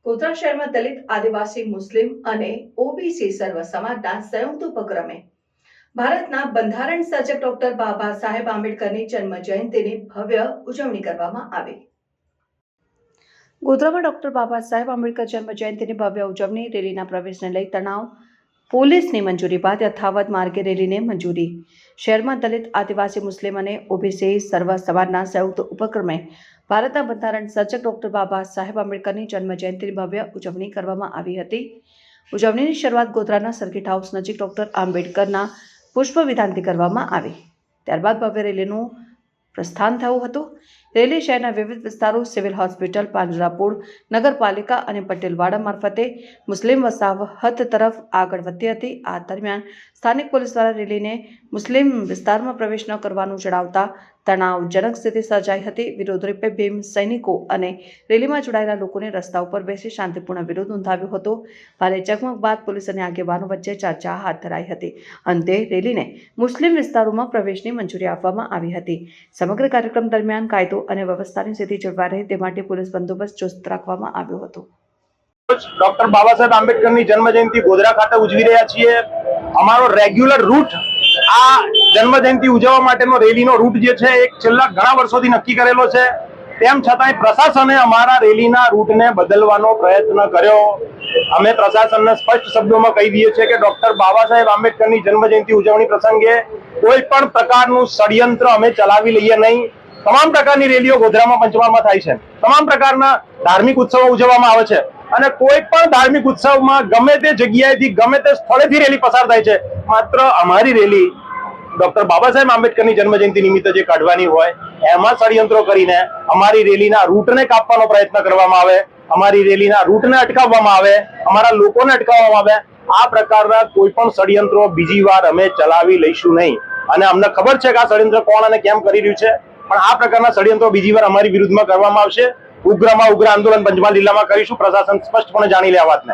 ગોધરા શહેરમાં દલિત, આદિવાસી, મુસ્લિમ અને ઓબીસી સર્વ સમાજના સંયુક્ત ઉપક્રમે ભારતના બંધારણ સર્જક ડોક્ટર બાબા સાહેબ આંબેડકરની જન્મ જયંતિની ભવ્ય ઉજવણી કરવામાં આવી। ગોધરામાં ડોક્ટર બાબા સાહેબ આંબેડકર જન્મ જયંતિની ભવ્ય ઉજવણી। રેલીના પ્રવેશને લઈ તણાવ, પોલીસની મંજૂરી બાદ યથાવત માર્ગે રેલીને મંજૂરી। શહેરમાં દલિત, આદિવાસી, મુસ્લિમ અને ઓબીસી સર્વ સમાજના સંયુક્ત ઉપક્રમે ભારતના બંધારણ સર્જક ડોક્ટર બાબા સાહેબ આંબેડકરની જન્મ જયંતિની ભવ્ય ઉજવણી કરવામાં આવી હતી। ઉજવણીની શરૂઆત ગોધરાના સર્કિટ હાઉસ નજીક ડોક્ટર આંબેડકરના પુષ્પ વિધાનથી કરવામાં આવી। ત્યારબાદ ભવ્ય રેલીનું પ્રસ્થાન થયું હતું। રેલી શહેરના વિવિધ વિસ્તારો, સિવિલ હોસ્પિટલ, પાંજરાપોળ, નગરપાલિકા અને પટેલવાડા મારફતે મુસ્લિમ વસાહત તરફ આગળ વધી હતી। આ દરમિયાન સ્થાનિક પોલીસ દ્વારા રેલીને મુસ્લિમ વિસ્તારમાં પ્રવેશ ન કરવાનું જણાવતા તણાવજનક સ્થિતિ સર્જાઈ હતી। વિરોધ રૂપે ભીમ સૈનિકો અને રેલીમાં જોડાયેલા લોકોને રસ્તા ઉપર બેસી શાંતિપૂર્ણ વિરોધ નોંધાવ્યો હતો। ભારે ચકમક બાદ પોલીસ અને આગેવાનો વચ્ચે ચર્ચા હાથ ધરાઈ હતી। અંતે રેલીને મુસ્લિમ વિસ્તારોમાં પ્રવેશની મંજૂરી આપવામાં આવી હતી। સમગ્ર કાર્યક્રમ દરમિયાન કાયદો અને વ્યવસ્થાની સ્થિતિ જળવાઈ રહે તે માટે પોલીસ બંદોબસ્ત ચુસ્ત રાખવામાં આવ્યો હતો। ડોક્ટર બાબા સાહેબ આંબેડકરની જન્મ જયંતિ ગોધરા ખાતે ઉજવી રહ્યા છીએ। અમારો રેગ્યુલર રૂટ આ જન્મ જયંતિ ઉજવવા માટેનો રેલીનો રૂટ જે છે એક છેલ્લા ઘણા વર્ષોથી નક્કી કરેલો છે। તેમ છતાંય પ્રશાસને અમારા રેલીના રૂટને બદલવાનો પ્રયત્ન કર્યો। અમે પ્રશાસનને સ્પષ્ટ શબ્દોમાં કહી દઈએ છીએ કે ડોક્ટર બાબા સાહેબ આંબેડકરની જન્મ જયંતિ ઉજવણી પ્રસંગે કોઈ પણ પ્રકારનું ષડયંત્ર અમે ચલાવી લઈએ નહીં। તમામ પ્રકારની રેલીઓ ગોધરામાં પંચમહાલમાં થાય છે। તમામ પ્રકારના ધાર્મિક ઉત્સવો ઉજવવામાં આવે છે અને કોઈ પણ ધાર્મિક ઉત્સવમાં ગમે તે જગ્યાએથી ગમે તે સ્થળેથી રેલી પસાર થાય છે। માત્ર અમારી રેલી ડોક્ટર બાબા સાહેબ આંબેડકરની જન્મ જયંતિ નિમિત્તે જે કાઢવાની હોય એમાં ષડયંત્રો કરીને અમારી રેલીના રૂટને કાપવાનો પ્રયત્ન કરવામાં આવે, અમારી રેલીના રૂટને અટકાવવામાં આવે, અમારા લોકોને અટકાવવામાં આવે। આ પ્રકારના કોઈ પણ ષડયંત્રો બીજી વાર અમે ચલાવી લઈશું નહીં અને અમને ખબર છે કે આ ષડયંત્ર કોણ અને કેમ કરી રહ્યું છે, પણ આ પ્રકારના ષડયંત્રો બીજી વાર અમારી વિરુદ્ધમાં કરવામાં આવશે। ઉગ્રમાં ઉગ્ર આંદોલન પંચમહાલ જિલ્લામાં કરીશું। પ્રશાસન સ્પષ્ટપણે જાણી લે આ વાતને।